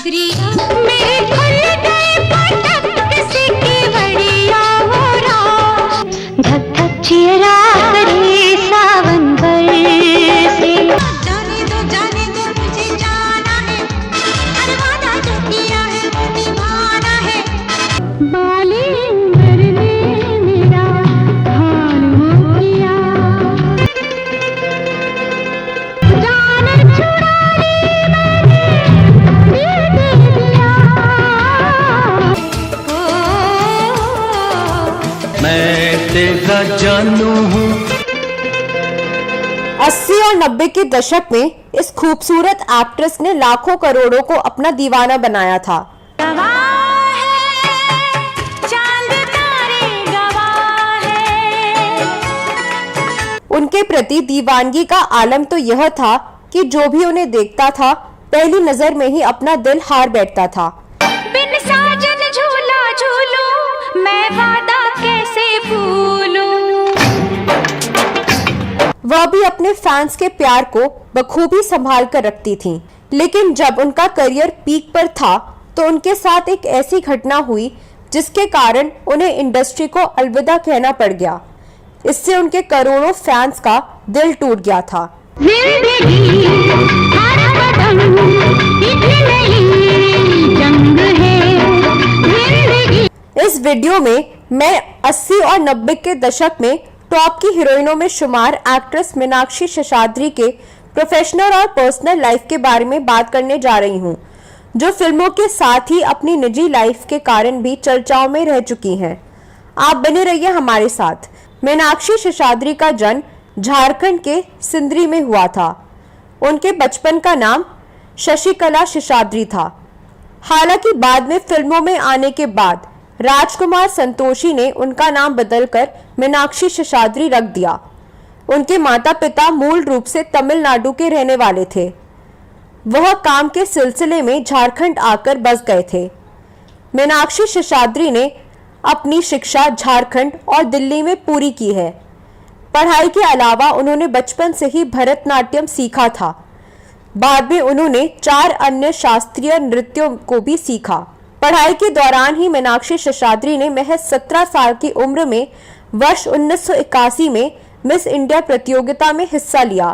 नजरिया मेरे खुल गए पटक किसी की बढ़िया हो रहा धक धक चिरा करे सावन बरसे जाने दो मुझे जाना है हर वादा जो किया है वो निभाना है बालिंदर ने मेरा हाल हो किया जान छुड़ा मैं तेरा जानू हूँ। 80 और 90 के दशक में इस खूबसूरत एक्ट्रेस ने लाखों करोड़ों को अपना दीवाना बनाया था। उनके प्रति दीवानगी का आलम तो यह था कि जो भी उन्हें देखता था पहली नजर में ही अपना दिल हार बैठता था। बिन साजन झूला झूलूं मैं वादा कैसे भूलूं। वह भी अपने फैंस के प्यार को बखूबी संभाल कर रखती थीं। लेकिन जब उनका करियर पीक पर था तो उनके साथ एक ऐसी घटना हुई जिसके कारण उन्हें इंडस्ट्री को अलविदा कहना पड़ गया। इससे उनके करोड़ों फैंस का दिल टूट गया था। जिंदगी हर कदम एक नई जंग है जिंदगी। इस वीडियो में मैं 80 और 90 के दशक में टॉप की हीरोइनों में शुमार एक्ट्रेस मीनाक्षी शेषाद्री के प्रोफेशनल और पर्सनल लाइफ के बारे में बात करने जा रही हूं, जो फिल्मों के साथ ही अपनी निजी लाइफ के कारण भी चर्चाओं में रह चुकी हैं। आप बने रहिए हमारे साथ। मीनाक्षी शेषाद्री का जन्म झारखंड के सिंदरी में हुआ था। उनके बचपन का नाम शशिकला शेषाद्री था। हालांकि बाद में फिल्मों में आने के बाद राजकुमार संतोषी ने उनका नाम बदलकर मीनाक्षी शेषाद्री रख दिया। उनके माता पिता मूल रूप से तमिलनाडु के रहने वाले थे। वह काम के सिलसिले में झारखंड आकर बस गए थे। मीनाक्षी शेषाद्री ने अपनी शिक्षा झारखंड और दिल्ली में पूरी की है। पढ़ाई के अलावा उन्होंने बचपन से ही भरतनाट्यम सीखा था। बाद में उन्होंने 4 अन्य शास्त्रीय नृत्यों को भी सीखा। पढ़ाई के दौरान ही मीनाक्षी शेषाद्री ने महज 17 साल की उम्र में वर्ष 1981 में मिस इंडिया प्रतियोगिता में हिस्सा लिया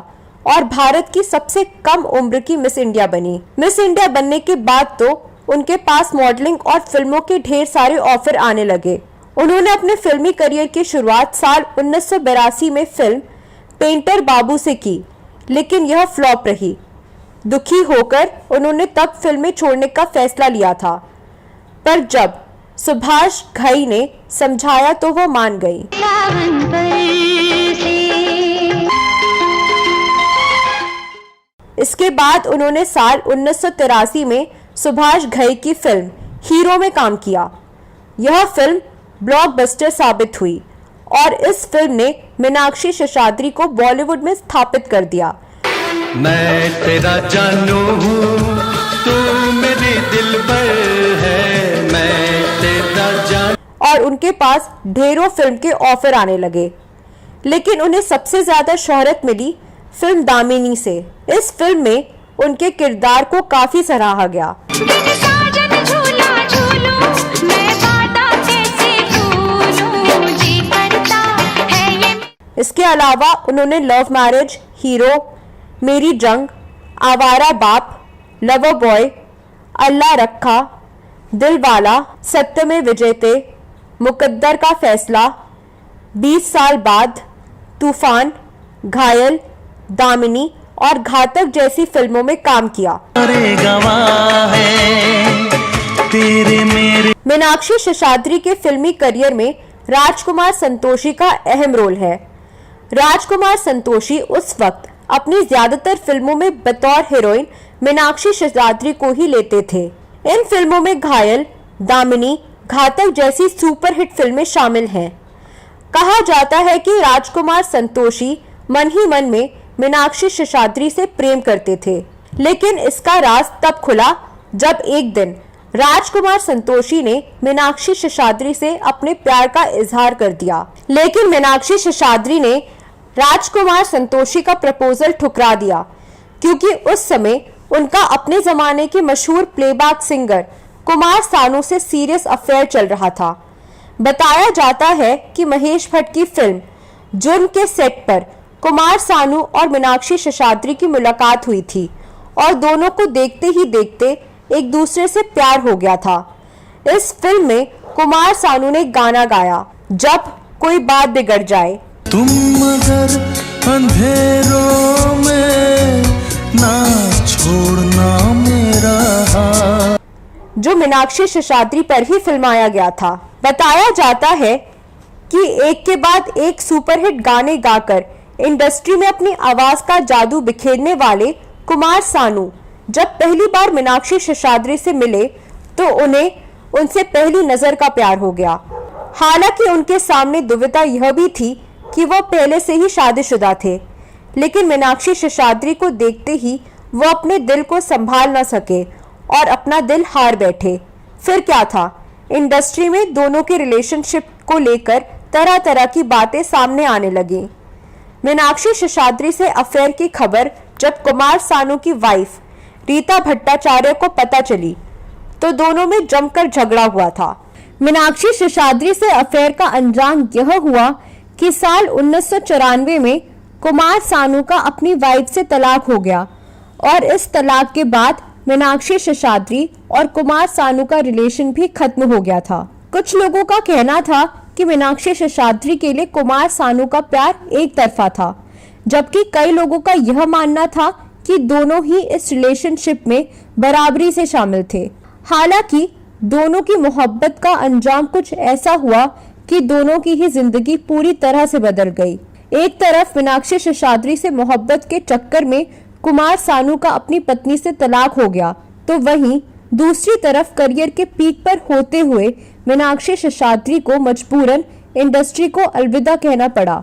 और भारत की सबसे कम उम्र की मिस इंडिया बनी। मिस इंडिया बनने के बाद तो उनके पास मॉडलिंग और फिल्मों के ढेर सारे ऑफर आने लगे। उन्होंने अपने फिल्मी करियर की शुरुआत साल 1982 में फिल्म पेंटर बाबू से की, लेकिन यह फ्लॉप रही। दुखी होकर उन्होंने तब फिल्में छोड़ने का फैसला लिया था, पर जब सुभाष घई ने समझाया तो वो मान गई। इसके बाद उन्होंने साल 1983 में सुभाष घई की फिल्म हीरो में काम किया। यह फिल्म ब्लॉकबस्टर साबित हुई और इस फिल्म ने मीनाक्षी शेषाद्री को बॉलीवुड में स्थापित कर दिया। मैं तेरा जानू हूँ, तू मेरे दिल पर है, मैं तेरा जान। और उनके पास ढेरों फिल्म के ऑफर आने लगे, लेकिन उन्हें सबसे ज्यादा शोहरत मिली फिल्म दामिनी से। इस फिल्म में उनके किरदार को काफी सराहा गया। इसके अलावा उन्होंने लव मैरिज, हीरो, मेरी जंग, आवारा बाप, लवर बॉय, अल्लाह रखा, दिलवाला, सत्य में विजेते, मुकद्दर का फैसला, 20 साल बाद, तूफान, घायल, दामिनी और घातक जैसी फिल्मों में काम किया। मीनाक्षी शेषाद्री के फिल्मी करियर में राजकुमार संतोषी का अहम रोल है। राजकुमार संतोषी उस वक्त अपनी ज्यादातर फिल्मों में बतौर हीरोइन मीनाक्षी शेषाद्री को ही लेते थे। इन फिल्मों में घायल, दामिनी, घातक जैसी सुपरहिट फिल्में शामिल हैं। कहा जाता है कि राजकुमार संतोषी मन ही मन में मीनाक्षी शेषाद्री से प्रेम करते थे, लेकिन इसका राज तब खुला जब एक दिन राजकुमार संतोषी ने मीनाक्षी शेषाद्री से अपने प्यार का इजहार कर दिया। लेकिन मीनाक्षी शेषाद्री ने राजकुमार संतोषी का प्रपोजल ठुकरा दिया, क्योंकि उस समय उनका अपने जमाने के मशहूर प्लेबैक सिंगर कुमार सानू से सीरियस अफेयर चल रहा था। बताया जाता है कि महेश भट्ट की फिल्म जुर्म के सेट पर कुमार सानू और मीनाक्षी शेषाद्री की मुलाकात हुई थी और दोनों को देखते ही देखते एक दूसरे से प्यार हो गया था। इस फिल्म में कुमार सानू ने गाना गाया, जब कोई बात बिगड़ जाए। तुम मगर अंधेरों में ना छोड़ना मेरा हाथ, जो मीनाक्षी शेषाद्री पर ही फिल्माया गया था। बताया जाता है कि एक के बाद एक सुपरहिट गाने गाकर इंडस्ट्री में अपनी आवाज का जादू बिखेरने वाले कुमार सानू जब पहली बार मीनाक्षी शेषाद्री से मिले तो उन्हें उनसे पहली नजर का प्यार हो गया। हालांकि उनके सामने दुविधा यह भी थी कि वो पहले से ही शादीशुदा थे, लेकिन मीनाक्षी शेषाद्री को देखते ही वो अपने दिल को संभाल न सके और अपना दिल हार बैठे। फिर क्या था, इंडस्ट्री में दोनों के रिलेशनशिप को लेकर तरह तरह की बातें सामने आने लगी। मीनाक्षी शेषाद्री से अफेयर की खबर जब कुमार सानू की वाइफ रीता भट्टाचार्य को पता चली तो दोनों में जमकर झगड़ा हुआ था। मीनाक्षी शेषाद्री से अफेयर का अंजाम यह हुआ कि साल 1994 में कुमार सानू का अपनी वाइफ से तलाक हो गया और इस तलाक के बाद मीनाक्षी शेषाद्री और कुमार सानू का रिलेशन भी खत्म हो गया था। कुछ लोगों का कहना था कि मीनाक्षी शेषाद्री के लिए कुमार सानू का प्यार एक तरफा था, जबकि कई लोगों का यह मानना था कि दोनों ही इस रिलेशनशिप में बराबरी से शामिल थे। हालांकि दोनों की मोहब्बत का अंजाम कुछ ऐसा हुआ कि दोनों की ही जिंदगी पूरी तरह से बदल गई। एक तरफ मीनाक्षी शेषाद्री से मोहब्बत के चक्कर में कुमार सानू का अपनी पत्नी से तलाक हो गया, तो वहीं दूसरी तरफ करियर के पीक पर होते हुए मीनाक्षी शेषाद्री को मजबूरन इंडस्ट्री को अलविदा कहना पड़ा।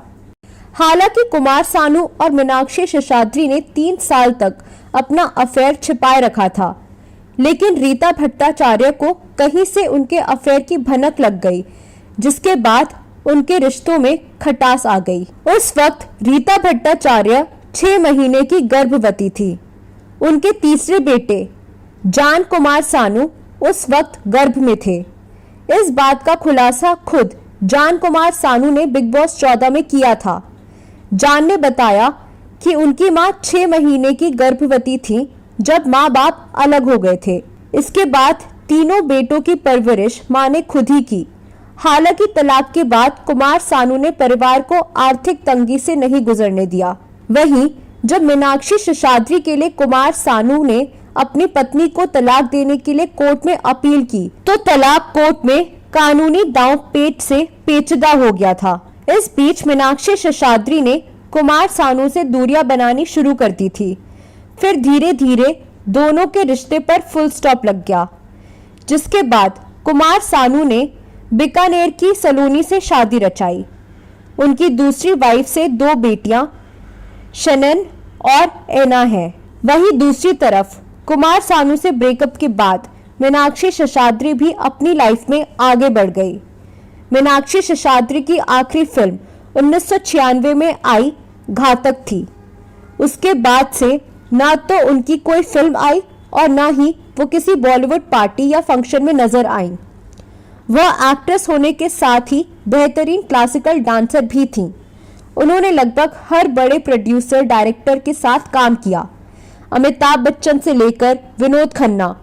हालांकि कुमार सानू और मीनाक्षी शेषाद्री ने 3 साल तक अपना अफेयर छिपाए रखा था, लेकिन रीता भट्टाचार्य को कहीं से उनके अफेयर की भनक लग गई, जिसके बाद उनके रिश्तों में खटास आ गई। उस वक्त रीता भट्टाचार्य 6 महीने की गर्भवती थी। उनके तीसरे बेटे जान कुमार सानू उस वक्त गर्भ में थे। इस बात का खुलासा खुद जान कुमार सानू ने बिग बॉस 14 में किया था। जान ने बताया कि उनकी मां 6 महीने की गर्भवती थी जब माँ बाप अलग हो गए थे। इसके बाद तीनों बेटों की परवरिश मां ने खुद ही की। हालांकि तलाक के बाद कुमार सानू ने परिवार को आर्थिक तंगी से नहीं गुजरने दिया। वहीं जब मीनाक्षी शेषाद्री के लिए कुमार सानू ने अपनी पत्नी को तलाक देने के लिए कोर्ट में अपील की, तो तलाक कोर्ट में कानूनी दांव पेच से पेचीदा हो गया था। इस बीच मीनाक्षी शेषाद्री ने कुमार सानू से दूरियां बनानी शुरू कर दी थी। फिर धीरे धीरे दोनों के रिश्ते पर फुल स्टॉप लग गया, जिसके बाद कुमार सानू ने बीकानेर की सलोनी से शादी रचाई। उनकी दूसरी वाइफ से 2 बेटियां शनन और एना हैं। वहीं दूसरी तरफ कुमार सानू से ब्रेकअप के बाद मीनाक्षी शेषाद्री भी अपनी लाइफ में आगे बढ़ गई। मीनाक्षी शेषाद्री की आखिरी फिल्म 1996 में आई घातक थी। उसके बाद से ना तो उनकी कोई फिल्म आई और ना ही वो किसी बॉलीवुड पार्टी या फंक्शन में नजर आई। वह एक्ट्रेस होने के साथ ही बेहतरीन क्लासिकल डांसर भी थीं। उन्होंने लगभग हर बड़े प्रोड्यूसर डायरेक्टर के साथ काम किया। अमिताभ बच्चन से लेकर विनोद खन्ना,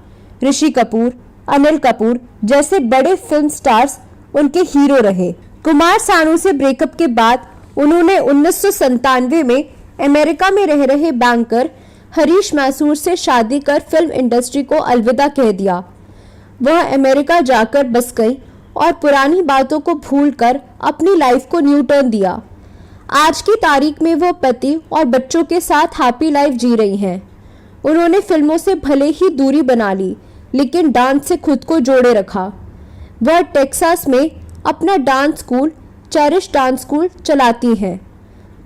ऋषि कपूर, अनिल कपूर जैसे बड़े फिल्म स्टार्स उनके हीरो रहे। कुमार सानू से ब्रेकअप के बाद उन्होंने 1997 में अमेरिका में रह रहे बैंकर हरीश मैसूर से शादी कर फिल्म इंडस्ट्री को अलविदा कह दिया। वह अमेरिका जाकर बस गई और पुरानी बातों को भूलकर अपनी लाइफ को न्यू टर्न दिया। आज की तारीख में वो पति और बच्चों के साथ हैप्पी लाइफ जी रही हैं। उन्होंने फिल्मों से भले ही दूरी बना ली, लेकिन डांस से खुद को जोड़े रखा। वह टेक्सास में अपना dance school cherish dance school चलाती हैं।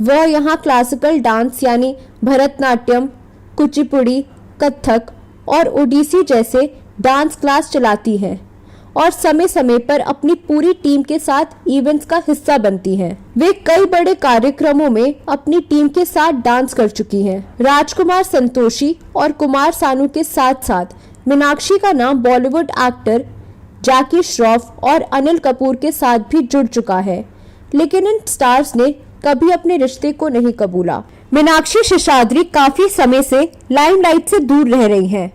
वह यहाँ क्लासिकल डांस यानी भरतनाट्यम, कुचिपुड़ी, कथक और ओडिसी जैसे डांस क्लास चलाती हैं। और समय समय पर अपनी पूरी टीम के साथ इवेंट्स का हिस्सा बनती हैं। वे कई बड़े कार्यक्रमों में अपनी टीम के साथ डांस कर चुकी हैं। राजकुमार संतोषी और कुमार सानू के साथ साथ मीनाक्षी का नाम बॉलीवुड एक्टर जैकी श्रॉफ और अनिल कपूर के साथ भी जुड़ चुका है, लेकिन इन स्टार्स ने कभी अपने रिश्ते को नहीं कबूला। मीनाक्षी शेषाद्री काफी समय से लाइमलाइट से दूर रह रही हैं,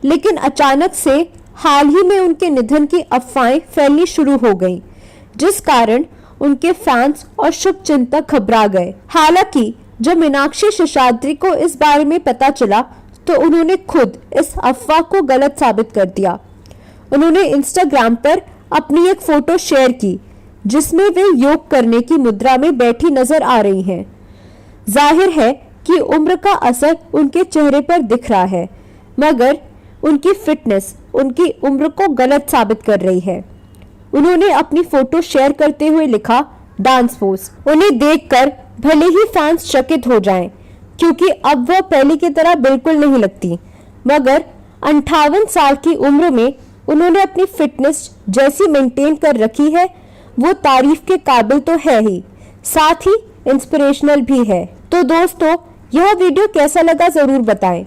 लेकिन अचानक से हाल ही में उनके निधन की अफवाहें फैलनी शुरू हो गईं, जिस कारण उनके फैंस और शुभचिंतक घबरा गए। हालांकि जब मीनाक्षी शेषाद्री को इस बारे में पता चला तो उन्होंने खुद इस अफवाह को गलत साबित कर दिया। उन्होंने इंस्टाग्राम पर अपनी एक फोटो शेयर की जिसमें वे योग करने की मुद्रा में बैठी नजर आ रही हैं। जाहिर है कि उम्र का असर उनके चेहरे पर दिख रहा है, मगर उनकी फिटनेस उनकी उम्र को गलत साबित कर रही है। उन्होंने अपनी फोटो शेयर करते हुए लिखा, डांस पोज। उन्हें देखकर भले ही फैंस चकित हो जाएं, क्योंकि अब वह पहले की तरह बिल्कुल नहीं लगती, मगर 58 साल की उम्र में उन्होंने अपनी फिटनेस जैसी मेंटेन कर रखी है, वो तारीफ के काबिल तो है ही, साथ ही इंस्पिरेशनल भी है। तो दोस्तों, यह वीडियो कैसा लगा जरूर बताएं।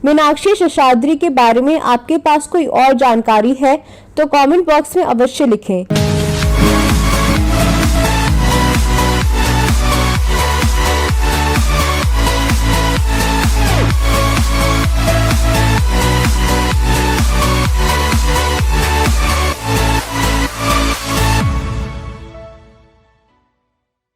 मीनाक्षी शेषाद्री के बारे में आपके पास कोई और जानकारी है तो कमेंट बॉक्स में अवश्य लिखें।